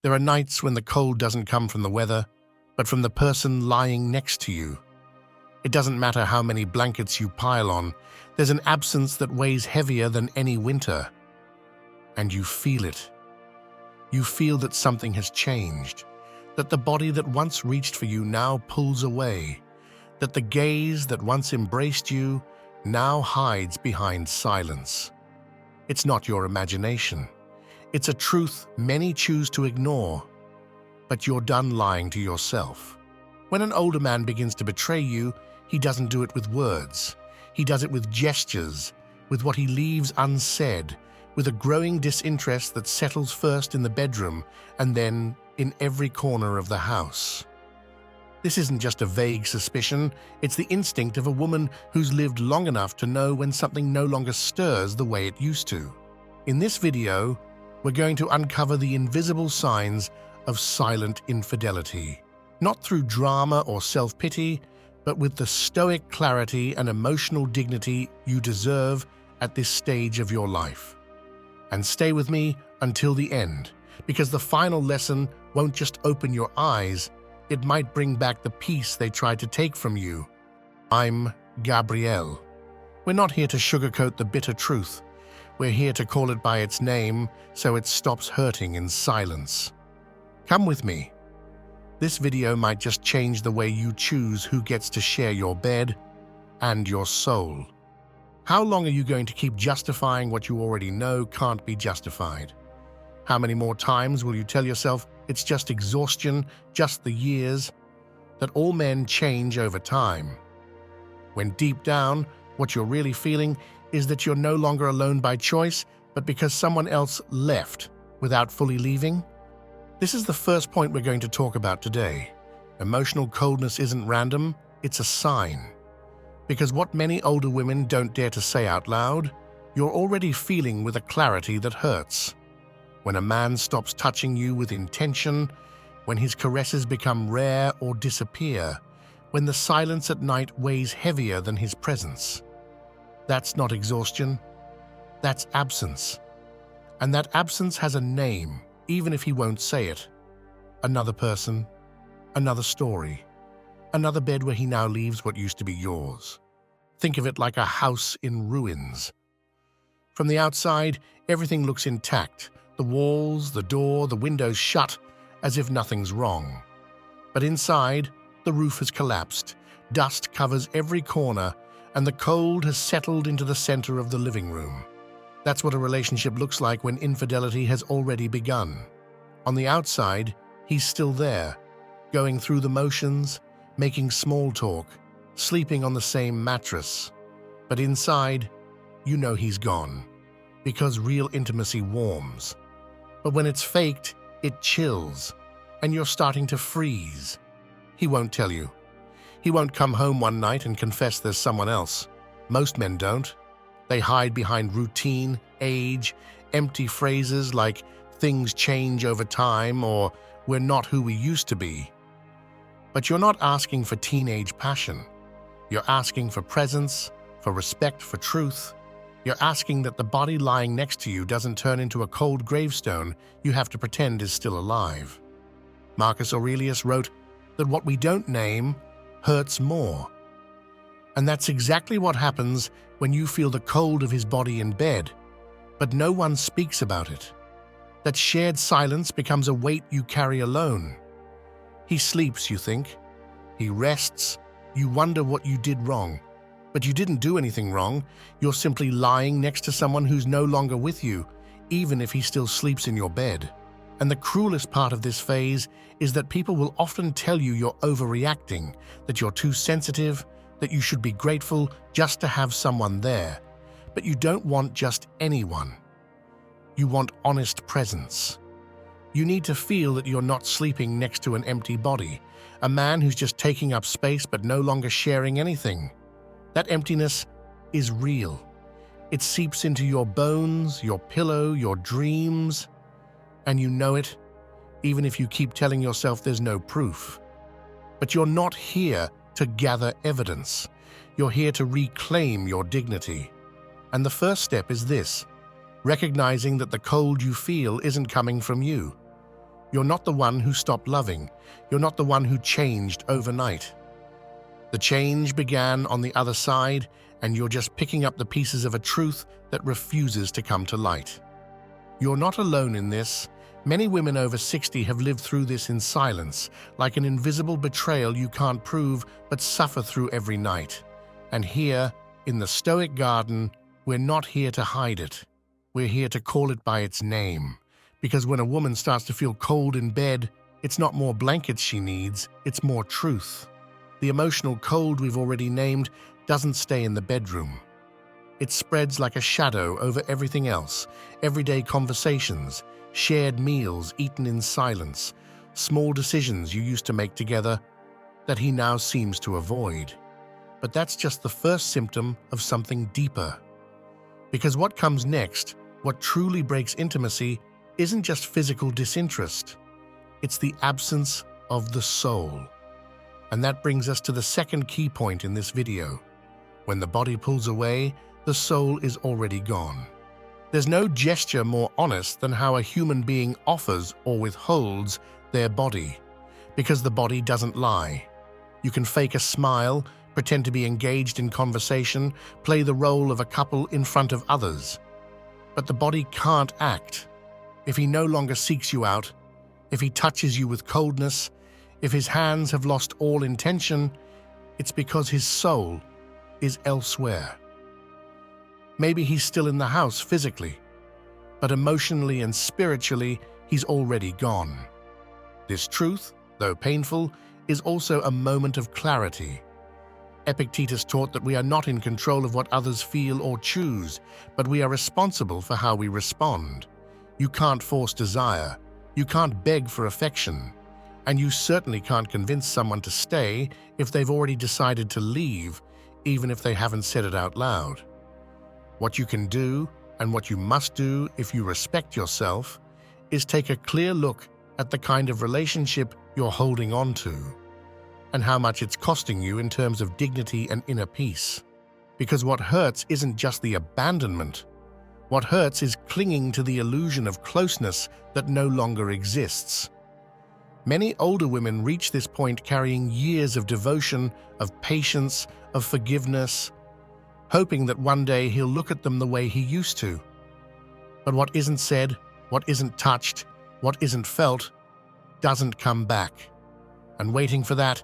There are nights when the cold doesn't come from the weather, but from the person lying next to you. It doesn't matter how many blankets you pile on, there's an absence that weighs heavier than any winter. And you feel it. You feel that something has changed, that the body that once reached for you now pulls away, that the gaze that once embraced you now hides behind silence. It's not your imagination. It's a truth many choose to ignore, but you're done lying to yourself. When an older man begins to betray you, he doesn't do it with words. He does it with gestures, with what he leaves unsaid, with a growing disinterest that settles first in the bedroom and then in every corner of the house. This isn't just a vague suspicion, it's the instinct of a woman who's lived long enough to know when something no longer stirs the way it used to. In this video, we're going to uncover the invisible signs of silent infidelity, not through drama or self-pity, but with the stoic clarity and emotional dignity you deserve at this stage of your life. And stay with me until the end, because the final lesson won't just open your eyes, it might bring back the peace they tried to take from you. I'm Gabrielle. We're not here to sugarcoat the bitter truth. We're here to call it by its name so it stops hurting in silence. Come with me. This video might just change the way you choose who gets to share your bed and your soul. How long are you going to keep justifying what you already know can't be justified? How many more times will you tell yourself it's just exhaustion, just the years, that all men change over time? When deep down, what you're really feeling is that you're no longer alone by choice, but because someone else left without fully leaving? This is the first point we're going to talk about today. Emotional coldness isn't random, it's a sign. Because what many older women don't dare to say out loud, you're already feeling with a clarity that hurts. When a man stops touching you with intention, when his caresses become rare or disappear, when the silence at night weighs heavier than his presence. That's not exhaustion, that's absence. And that absence has a name, even if he won't say it. Another person, another story, another bed where he now leaves what used to be yours. Think of it like a house in ruins. From the outside, everything looks intact. The walls, the door, the windows shut, as if nothing's wrong. But inside, the roof has collapsed, dust covers every corner, and the cold has settled into the center of the living room. That's what a relationship looks like when infidelity has already begun. On the outside, he's still there, going through the motions, making small talk, sleeping on the same mattress. But inside, you know he's gone, because real intimacy warms. But when it's faked, it chills, and you're starting to freeze. He won't tell you. He won't come home one night and confess there's someone else. Most men don't. They hide behind routine, age, empty phrases like things change over time or we're not who we used to be. But you're not asking for teenage passion. You're asking for presence, for respect, for truth. You're asking that the body lying next to you doesn't turn into a cold gravestone you have to pretend is still alive. Marcus Aurelius wrote that what we don't name hurts more. And that's exactly what happens when you feel the cold of his body in bed, but no one speaks about it. That shared silence becomes a weight you carry alone. He sleeps, you think. He rests. You wonder what you did wrong. But you didn't do anything wrong. You're simply lying next to someone who's no longer with you, even if he still sleeps in your bed. And the cruelest part of this phase is that people will often tell you you're overreacting, that you're too sensitive, that you should be grateful just to have someone there. But you don't want just anyone. You want honest presence. You need to feel that you're not sleeping next to an empty body, a man who's just taking up space but no longer sharing anything. That emptiness is real. It seeps into your bones, your pillow, your dreams, and you know it, even if you keep telling yourself there's no proof. But you're not here to gather evidence. You're here to reclaim your dignity. And the first step is this: recognizing that the cold you feel isn't coming from you. You're not the one who stopped loving. You're not the one who changed overnight. The change began on the other side, and you're just picking up the pieces of a truth that refuses to come to light. You're not alone in this. Many women over 60 have lived through this in silence, like an invisible betrayal you can't prove but suffer through every night. And here, in the Stoic garden, we're not here to hide it. We're here to call it by its name. Because when a woman starts to feel cold in bed, it's not more blankets she needs, it's more truth. The emotional cold we've already named doesn't stay in the bedroom. It spreads like a shadow over everything else, everyday conversations, shared meals eaten in silence, small decisions you used to make together that he now seems to avoid. But that's just the first symptom of something deeper. Because what comes next, what truly breaks intimacy, isn't just physical disinterest. It's the absence of the soul. And that brings us to the second key point in this video. When the body pulls away, the soul is already gone. There's no gesture more honest than how a human being offers or withholds their body, because the body doesn't lie. You can fake a smile, pretend to be engaged in conversation, play the role of a couple in front of others. But the body can't act. If he no longer seeks you out, if he touches you with coldness, if his hands have lost all intention, it's because his soul is elsewhere. Maybe he's still in the house physically, but emotionally and spiritually, he's already gone. This truth, though painful, is also a moment of clarity. Epictetus taught that we are not in control of what others feel or choose, but we are responsible for how we respond. You can't force desire, you can't beg for affection, and you certainly can't convince someone to stay if they've already decided to leave, even if they haven't said it out loud. What you can do, and what you must do if you respect yourself, is take a clear look at the kind of relationship you're holding on to, and how much it's costing you in terms of dignity and inner peace. Because what hurts isn't just the abandonment. What hurts is clinging to the illusion of closeness that no longer exists. Many older women reach this point carrying years of devotion, of patience, of forgiveness, hoping that one day he'll look at them the way he used to. But what isn't said, what isn't touched, what isn't felt, doesn't come back. And waiting for that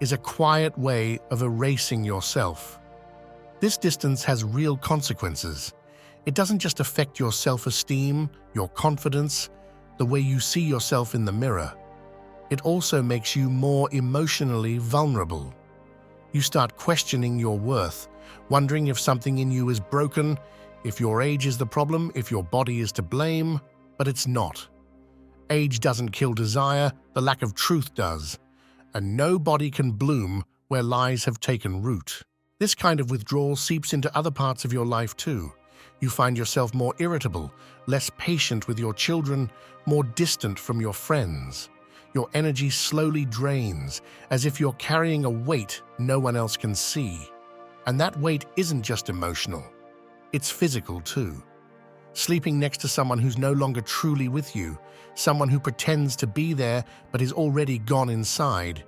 is a quiet way of erasing yourself. This distance has real consequences. It doesn't just affect your self-esteem, your confidence, the way you see yourself in the mirror. It also makes you more emotionally vulnerable. You start questioning your worth, wondering if something in you is broken, if your age is the problem, if your body is to blame, but it's not. Age doesn't kill desire, the lack of truth does. And no body can bloom where lies have taken root. This kind of withdrawal seeps into other parts of your life too. You find yourself more irritable, less patient with your children, more distant from your friends. Your energy slowly drains, as if you're carrying a weight no one else can see. And that weight isn't just emotional, it's physical too. Sleeping next to someone who's no longer truly with you, someone who pretends to be there but is already gone inside,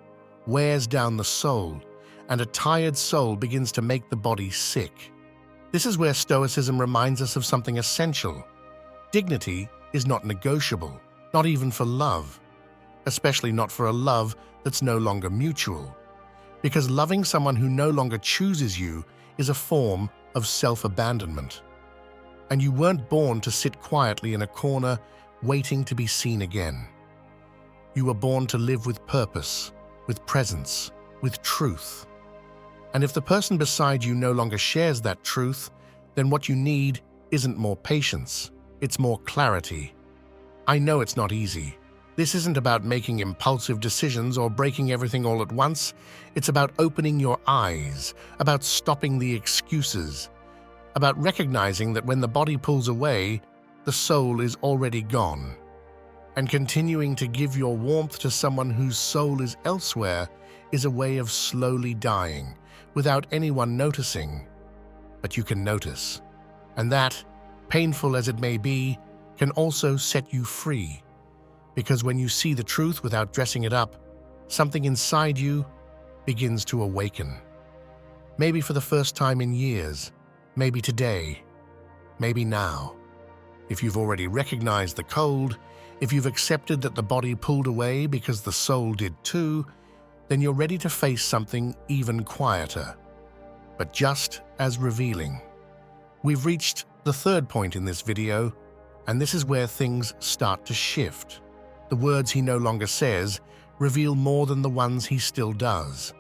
wears down the soul, and a tired soul begins to make the body sick. This is where Stoicism reminds us of something essential. Dignity is not negotiable, not even for love, especially not for a love that's no longer mutual. Because loving someone who no longer chooses you is a form of self-abandonment. And you weren't born to sit quietly in a corner, waiting to be seen again. You were born to live with purpose, with presence, with truth. And if the person beside you no longer shares that truth, then what you need isn't more patience, it's more clarity. I know it's not easy. This isn't about making impulsive decisions or breaking everything all at once. It's about opening your eyes, about stopping the excuses, about recognizing that when the body pulls away, the soul is already gone. And continuing to give your warmth to someone whose soul is elsewhere is a way of slowly dying, without anyone noticing. But you can notice. And that, painful as it may be, can also set you free. Because when you see the truth without dressing it up, something inside you begins to awaken. Maybe for the first time in years, maybe today, maybe now. If you've already recognized the cold, if you've accepted that the body pulled away because the soul did too, then you're ready to face something even quieter, but just as revealing. We've reached the third point in this video, and this is where things start to shift. The words he no longer says reveal more than the ones he still does.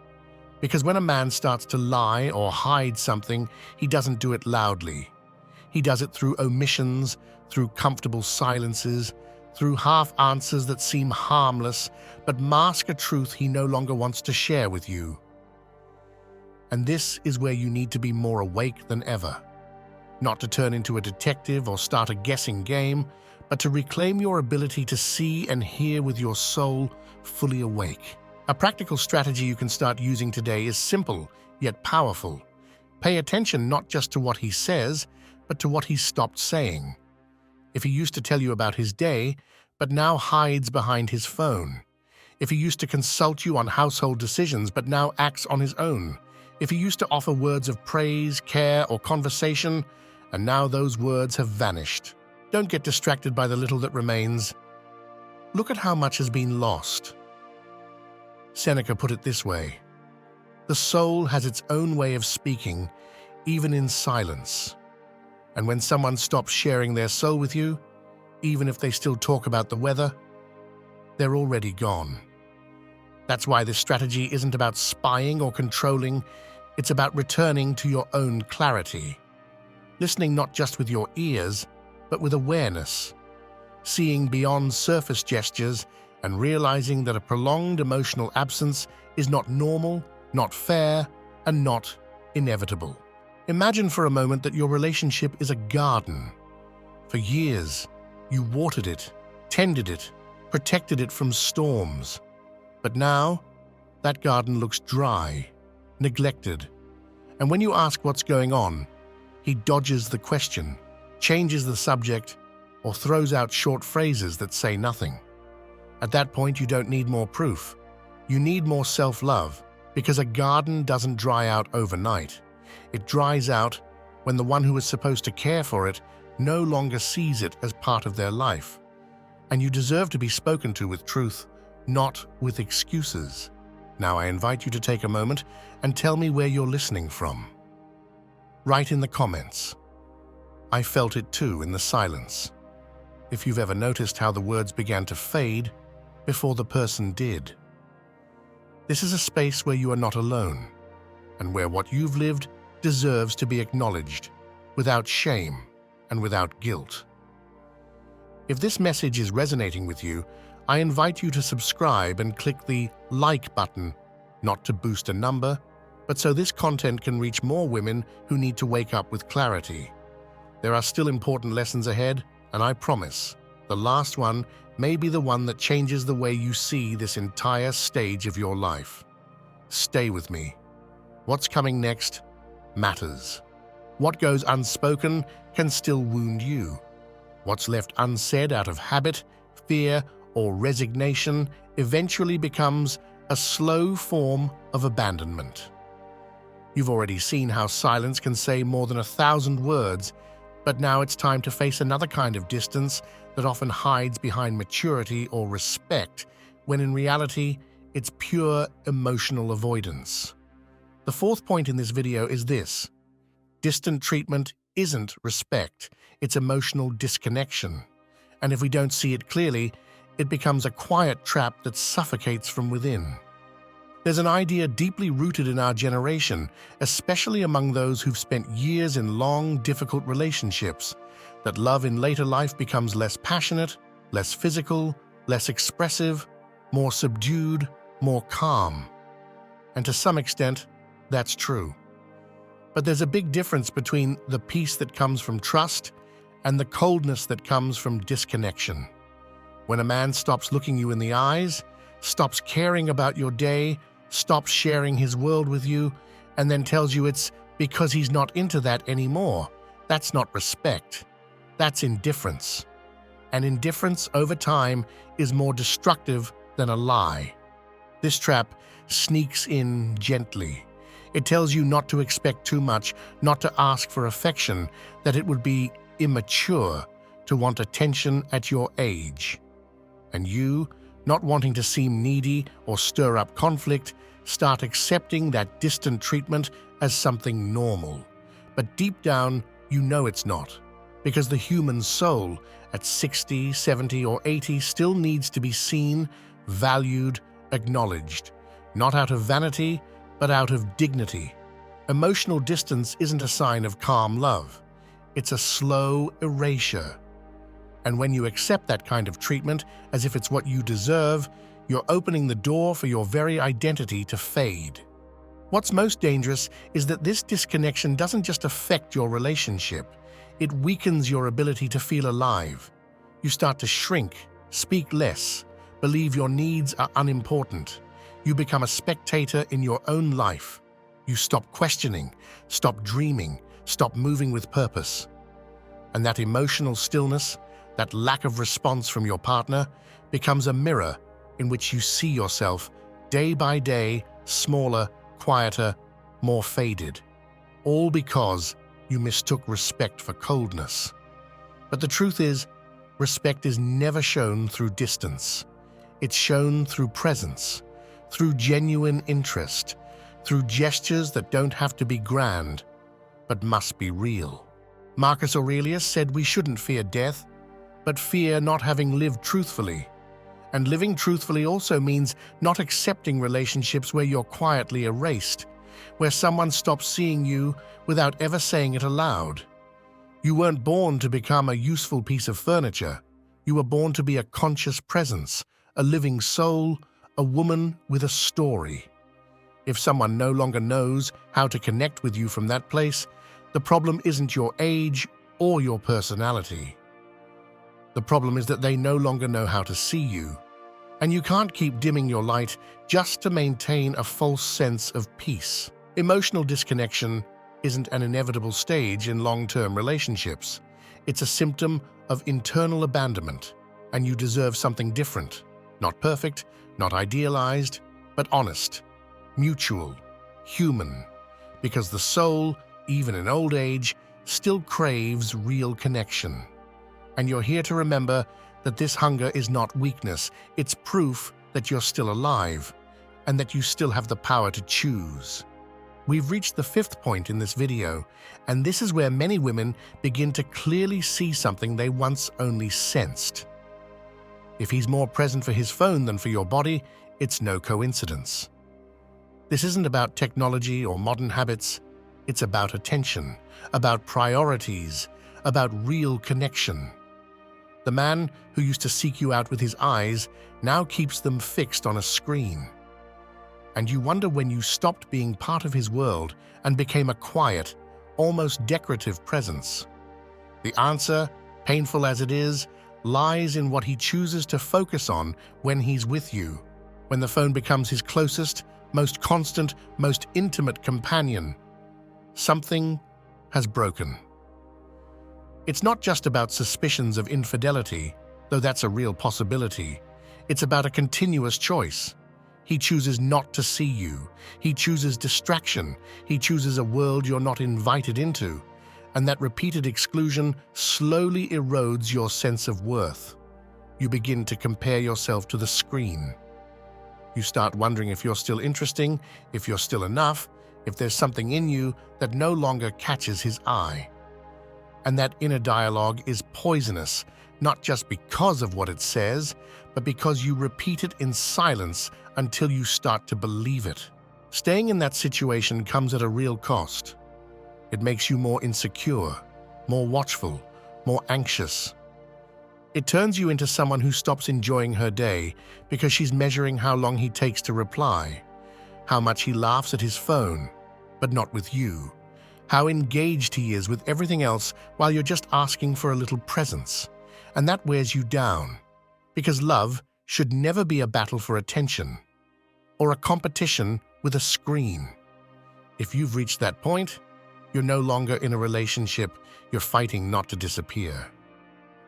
Because when a man starts to lie or hide something, he doesn't do it loudly. He does it through omissions, through comfortable silences, through half answers that seem harmless but mask a truth he no longer wants to share with you. And this is where you need to be more awake than ever. Not to turn into a detective or start a guessing game, but to reclaim your ability to see and hear with your soul fully awake. A practical strategy you can start using today is simple, yet powerful. Pay attention not just to what he says, but to what he's stopped saying. If he used to tell you about his day, but now hides behind his phone. If he used to consult you on household decisions, but now acts on his own. If he used to offer words of praise, care, or conversation, and now those words have vanished. Don't get distracted by the little that remains. Look at how much has been lost. Seneca put it this way: the soul has its own way of speaking, even in silence. And when someone stops sharing their soul with you, even if they still talk about the weather, they're already gone. That's why this strategy isn't about spying or controlling, it's about returning to your own clarity. Listening not just with your ears, but with awareness. Seeing beyond surface gestures and realizing that a prolonged emotional absence is not normal, not fair, and not inevitable. Imagine for a moment that your relationship is a garden. For years, you watered it, tended it, protected it from storms. But now, that garden looks dry, neglected. And when you ask what's going on, he dodges the question, changes the subject, or throws out short phrases that say nothing. At that point, you don't need more proof. You need more self-love, because a garden doesn't dry out overnight. It dries out when the one who is supposed to care for it no longer sees it as part of their life. And you deserve to be spoken to with truth, not with excuses. Now I invite you to take a moment and tell me where you're listening from. Write in the comments. I felt it too in the silence. If you've ever noticed how the words began to fade before the person did. This is a space where you are not alone, and where what you've lived deserves to be acknowledged, without shame and without guilt. If this message is resonating with you, I invite you to subscribe and click the like button, not to boost a number, but so this content can reach more women who need to wake up with clarity. There are still important lessons ahead, and I promise, the last one may be the one that changes the way you see this entire stage of your life. Stay with me. What's coming next matters. What goes unspoken can still wound you. What's left unsaid out of habit, fear, or resignation eventually becomes a slow form of abandonment. You've already seen how silence can say more than 1,000 words, but now it's time to face another kind of distance that often hides behind maturity or respect, when in reality, it's pure emotional avoidance. The fourth point in this video is this: distant treatment isn't respect, it's emotional disconnection. And if we don't see it clearly, it becomes a quiet trap that suffocates from within. There's an idea deeply rooted in our generation, especially among those who've spent years in long, difficult relationships, that love in later life becomes less passionate, less physical, less expressive, more subdued, more calm. And to some extent, that's true. But there's a big difference between the peace that comes from trust and the coldness that comes from disconnection. When a man stops looking you in the eyes, stops caring about your day, stops sharing his world with you, and then tells you it's because he's not into that anymore, that's not respect. That's indifference. and indifference over time is more destructive than a lie. This trap sneaks in gently. It tells you not to expect too much, not to ask for affection, that it would be immature to want attention at your age. And you, not wanting to seem needy or stir up conflict, start accepting that distant treatment as something normal. But deep down, you know it's not, because the human soul at 60, 70, or 80 still needs to be seen, valued, acknowledged, not out of vanity, but out of dignity. Emotional distance isn't a sign of calm love. It's a slow erasure. And when you accept that kind of treatment as if it's what you deserve, you're opening the door for your very identity to fade. What's most dangerous is that this disconnection doesn't just affect your relationship, it weakens your ability to feel alive. You start to shrink, speak less, believe your needs are unimportant. You become a spectator in your own life. You stop questioning, stop dreaming, stop moving with purpose. And that emotional stillness, that lack of response from your partner, becomes a mirror in which you see yourself day by day, smaller, quieter, more faded. All because you mistook respect for coldness. But the truth is, respect is never shown through distance. It's shown through presence, through genuine interest, through gestures that don't have to be grand, but must be real. Marcus Aurelius said we shouldn't fear death, but fear not having lived truthfully. And living truthfully also means not accepting relationships where you're quietly erased, where someone stops seeing you without ever saying it aloud. You weren't born to become a useful piece of furniture. You were born to be a conscious presence, a living soul, a woman with a story. If someone no longer knows how to connect with you from that place, the problem isn't your age or your personality. The problem is that they no longer know how to see you. And you can't keep dimming your light just to maintain a false sense of peace. Emotional disconnection isn't an inevitable stage in long-term relationships. It's a symptom of internal abandonment, and you deserve something different. Not perfect, not idealized, but honest, mutual, human. Because the soul, even in old age, still craves real connection. And you're here to remember that this hunger is not weakness, it's proof that you're still alive, and that you still have the power to choose. We've reached the fifth point in this video, and this is where many women begin to clearly see something they once only sensed. If he's more present for his phone than for your body, it's no coincidence. This isn't about technology or modern habits, it's about attention, about priorities, about real connection. The man who used to seek you out with his eyes now keeps them fixed on a screen. And you wonder when you stopped being part of his world and became a quiet, almost decorative presence. The answer, painful as it is, lies in what he chooses to focus on when he's with you, when the phone becomes his closest, most constant, most intimate companion. Something has broken. It's not just about suspicions of infidelity, though that's a real possibility. It's about a continuous choice. He chooses not to see you. He chooses distraction. He chooses a world you're not invited into. And that repeated exclusion slowly erodes your sense of worth. You begin to compare yourself to the screen. You start wondering if you're still interesting, if you're still enough, if there's something in you that no longer catches his eye. And that inner dialogue is poisonous, not just because of what it says, but because you repeat it in silence until you start to believe it. Staying in that situation comes at a real cost. It makes you more insecure, more watchful, more anxious. It turns you into someone who stops enjoying her day because she's measuring how long he takes to reply, how much he laughs at his phone, but not with you, how engaged he is with everything else while you're just asking for a little presence. And that wears you down, because love should never be a battle for attention or a competition with a screen. If you've reached that point, you're no longer in a relationship, you're fighting not to disappear.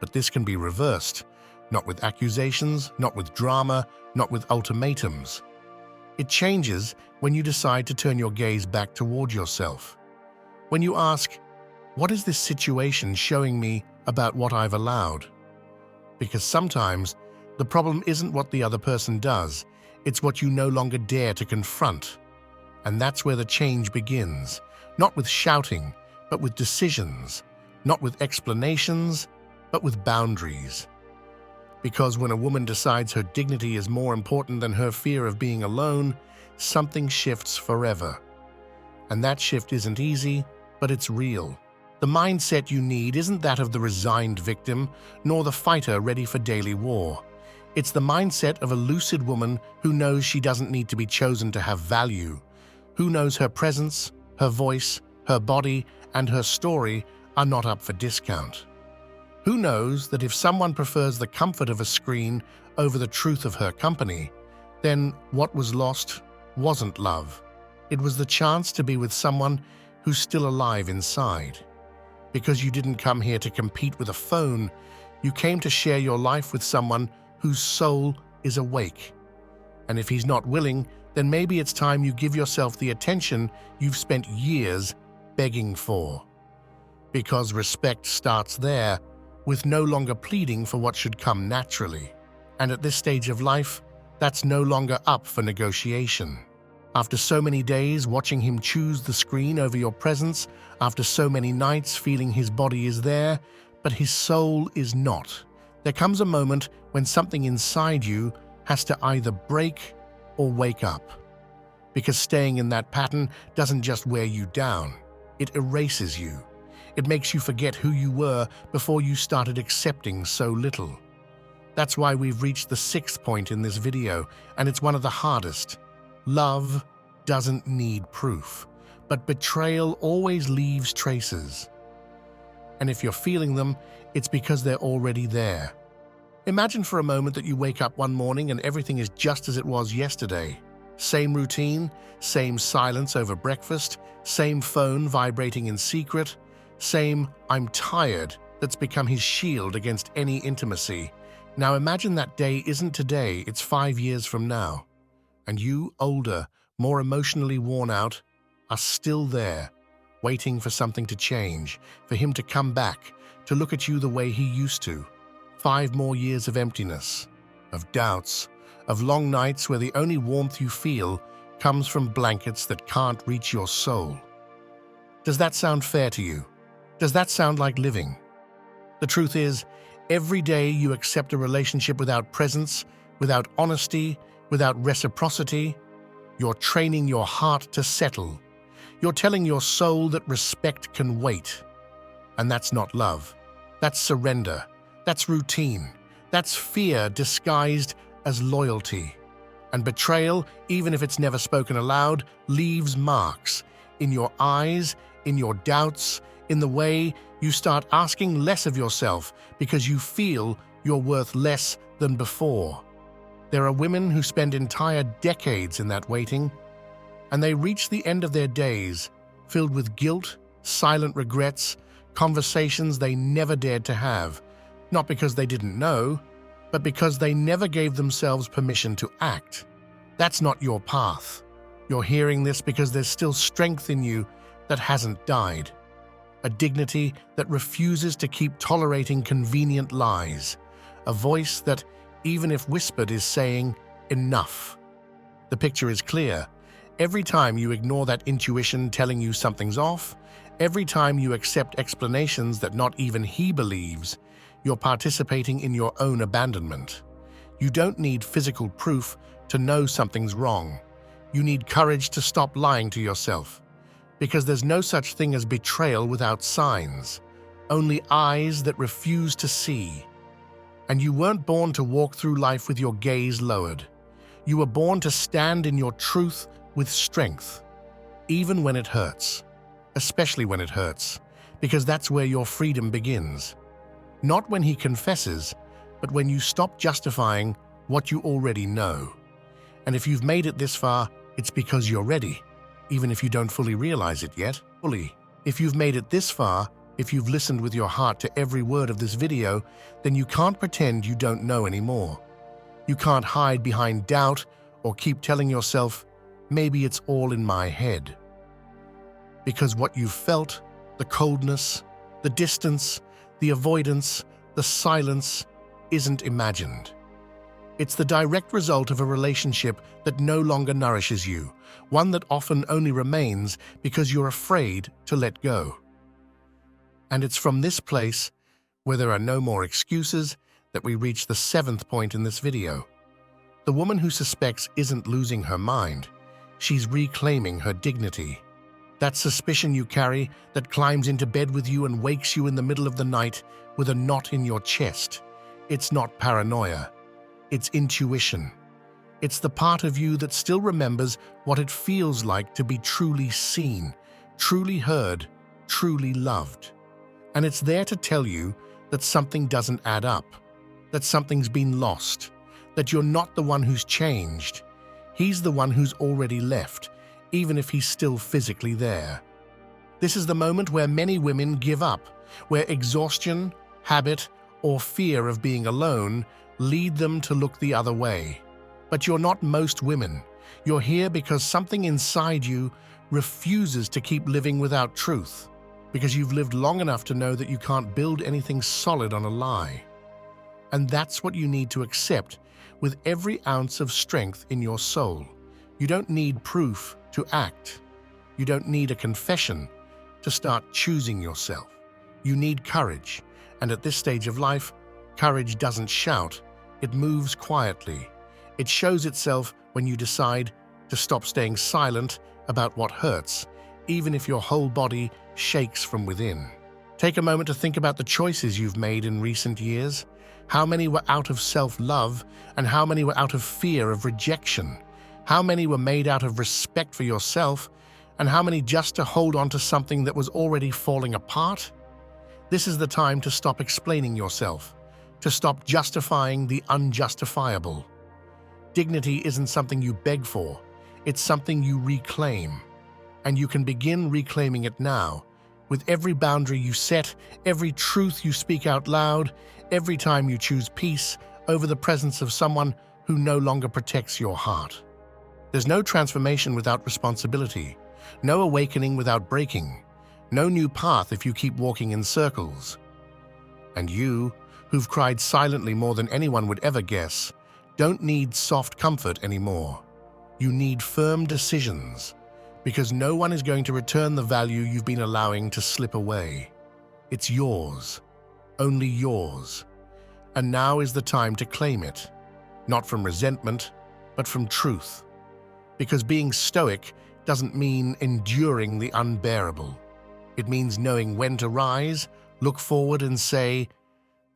But this can be reversed, not with accusations, not with drama, not with ultimatums. It changes when you decide to turn your gaze back toward yourself. When you ask, what is this situation showing me about what I've allowed? Because sometimes the problem isn't what the other person does, it's what you no longer dare to confront. And that's where the change begins, not with shouting, but with decisions, not with explanations, but with boundaries. Because when a woman decides her dignity is more important than her fear of being alone, something shifts forever. And that shift isn't easy, but it's real. The mindset you need isn't that of the resigned victim, nor the fighter ready for daily war. It's the mindset of a lucid woman who knows she doesn't need to be chosen to have value, who knows her presence, her voice, her body, and her story are not up for discount. Who knows that if someone prefers the comfort of a screen over the truth of her company, then what was lost wasn't love. It was the chance to be with someone who's still alive inside. Because you didn't come here to compete with a phone, you came to share your life with someone whose soul is awake. And if he's not willing, then maybe it's time you give yourself the attention you've spent years begging for. Because respect starts there, with no longer pleading for what should come naturally. And at this stage of life, that's no longer up for negotiation. After so many days watching him choose the screen over your presence, after so many nights feeling his body is there, but his soul is not, there comes a moment when something inside you has to either break or wake up. Because staying in that pattern doesn't just wear you down, it erases you. It makes you forget who you were before you started accepting so little. That's why we've reached the 6th point in this video, and it's one of the hardest. Love doesn't need proof, but betrayal always leaves traces. And if you're feeling them, it's because they're already there. Imagine for a moment that you wake up one morning and everything is just as it was yesterday. Same routine, same silence over breakfast, same phone vibrating in secret, same "I'm tired" that's become his shield against any intimacy. Now imagine that day isn't today, it's 5 years from now. And you, older, more emotionally worn out, are still there, waiting for something to change, for him to come back, to look at you the way he used to. 5 more years of emptiness, of doubts, of long nights where the only warmth you feel comes from blankets that can't reach your soul. Does that sound fair to you? Does that sound like living? The truth is, every day you accept a relationship without presence, without honesty, without reciprocity, you're training your heart to settle. You're telling your soul that respect can wait. And that's not love. That's surrender. That's routine. That's fear disguised as loyalty. And betrayal, even if it's never spoken aloud, leaves marks in your eyes, in your doubts, in the way you start asking less of yourself because you feel you're worth less than before. There are women who spend entire decades in that waiting, and they reach the end of their days filled with guilt, silent regrets, conversations they never dared to have, not because they didn't know, but because they never gave themselves permission to act. That's not your path. You're hearing this because there's still strength in you that hasn't died. A dignity that refuses to keep tolerating convenient lies. A voice that, even if whispered, is saying, enough. The picture is clear. Every time you ignore that intuition telling you something's off, every time you accept explanations that not even he believes, you're participating in your own abandonment. You don't need physical proof to know something's wrong. You need courage to stop lying to yourself. Because there's no such thing as betrayal without signs, only eyes that refuse to see. And you weren't born to walk through life with your gaze lowered. You were born to stand in your truth with strength, even when it hurts, especially when it hurts, because that's where your freedom begins. Not when he confesses, but when you stop justifying what you already know. And if you've made it this far, it's because you're ready. Even if you don't fully realize it yet, If you've made it this far, If you've listened with your heart to every word of this video, then you can't pretend you don't know anymore. You can't hide behind doubt or keep telling yourself, maybe it's all in my head. Because what you've felt, the coldness, the distance, the avoidance, the silence, isn't imagined. It's the direct result of a relationship that no longer nourishes you, one that often only remains because you're afraid to let go. And it's from this place, where there are no more excuses, that we reach the 7th point in this video. The woman who suspects isn't losing her mind. She's reclaiming her dignity. That suspicion you carry that climbs into bed with you and wakes you in the middle of the night with a knot in your chest. It's not paranoia. It's intuition. It's the part of you that still remembers what it feels like to be truly seen, truly heard, truly loved. And it's there to tell you that something doesn't add up, that something's been lost, that you're not the one who's changed. He's the one who's already left, even if he's still physically there. This is the moment where many women give up, where exhaustion, habit, or fear of being alone lead them to look the other way. But you're not most women. You're here because something inside you refuses to keep living without truth, because you've lived long enough to know that you can't build anything solid on a lie. And that's what you need to accept with every ounce of strength in your soul. You don't need proof to act. You don't need a confession to start choosing yourself. You need courage, and at this stage of life, courage doesn't shout, it moves quietly. It shows itself when you decide to stop staying silent about what hurts, even if your whole body shakes from within. Take a moment to think about the choices you've made in recent years. How many were out of self-love, and how many were out of fear of rejection? How many were made out of respect for yourself, and how many just to hold on to something that was already falling apart? This is the time to stop explaining yourself, to stop justifying the unjustifiable. Dignity isn't something you beg for, it's something you reclaim. And you can begin reclaiming it now, with every boundary you set, every truth you speak out loud, every time you choose peace over the presence of someone who no longer protects your heart. There's no transformation without responsibility, no awakening without breaking, no new path if you keep walking in circles. And you, who've cried silently more than anyone would ever guess, don't need soft comfort anymore. You need firm decisions, because no one is going to return the value you've been allowing to slip away. It's yours, only yours. And now is the time to claim it, not from resentment, but from truth. Because being stoic doesn't mean enduring the unbearable. It means knowing when to rise, look forward and say,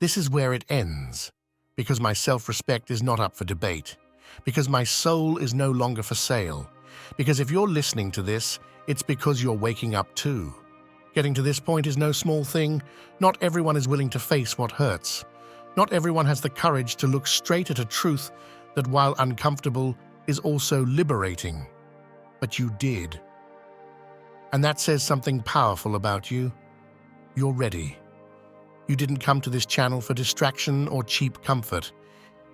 this is where it ends, because my self-respect is not up for debate, because my soul is no longer for sale. Because if you're listening to this, it's because you're waking up too. Getting to this point is no small thing. Not everyone is willing to face what hurts. Not everyone has the courage to look straight at a truth that, while uncomfortable, is also liberating. But you did. And that says something powerful about you. You're ready. You didn't come to this channel for distraction or cheap comfort.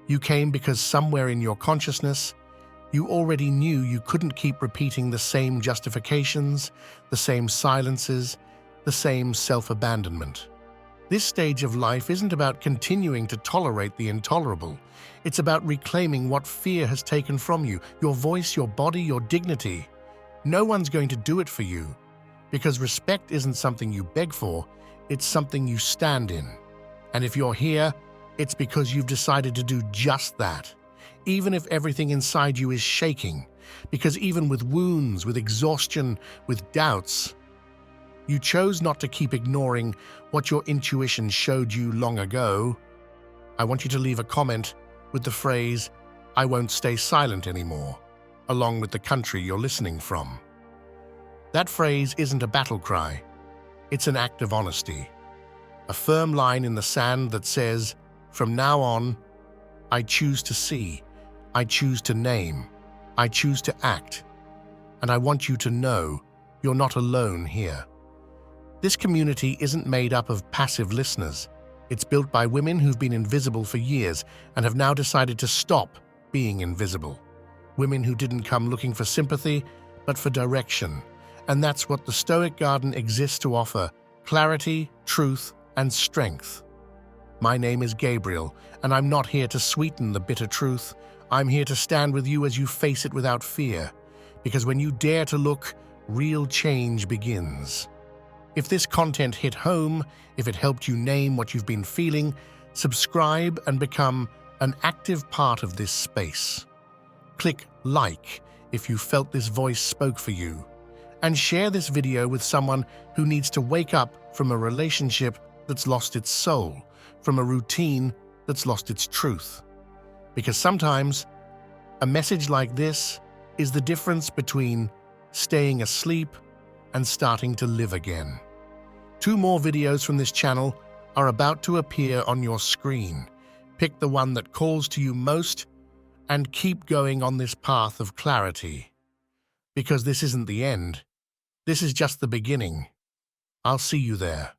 You came because somewhere in your consciousness, you already knew you couldn't keep repeating the same justifications, the same silences, the same self-abandonment. This stage of life isn't about continuing to tolerate the intolerable. It's about reclaiming what fear has taken from you, your voice, your body, your dignity. No one's going to do it for you, because respect isn't something you beg for, it's something you stand in. And if you're here, it's because you've decided to do just that. Even if everything inside you is shaking, because even with wounds, with exhaustion, with doubts, you chose not to keep ignoring what your intuition showed you long ago. I want you to leave a comment with the phrase, "I won't stay silent anymore," along with the country you're listening from. That phrase isn't a battle cry, it's an act of honesty. A firm line in the sand that says, from now on, I choose to see, I choose to name, I choose to act, and I want you to know you're not alone here. This community isn't made up of passive listeners. It's built by women who've been invisible for years and have now decided to stop being invisible. Women who didn't come looking for sympathy, but for direction. And that's what the Stoic Garden exists to offer: clarity, truth, and strength. My name is Gabriel, and I'm not here to sweeten the bitter truth. I'm here to stand with you as you face it without fear. Because when you dare to look, real change begins. If this content hit home, if it helped you name what you've been feeling, subscribe and become an active part of this space. Click like if you felt this voice spoke for you, and share this video with someone who needs to wake up from a relationship that's lost its soul, from a routine that's lost its truth. Because sometimes, a message like this is the difference between staying asleep and starting to live again. 2 more videos from this channel are about to appear on your screen. Pick the one that calls to you most and keep going on this path of clarity. Because this isn't the end. This is just the beginning. I'll see you there.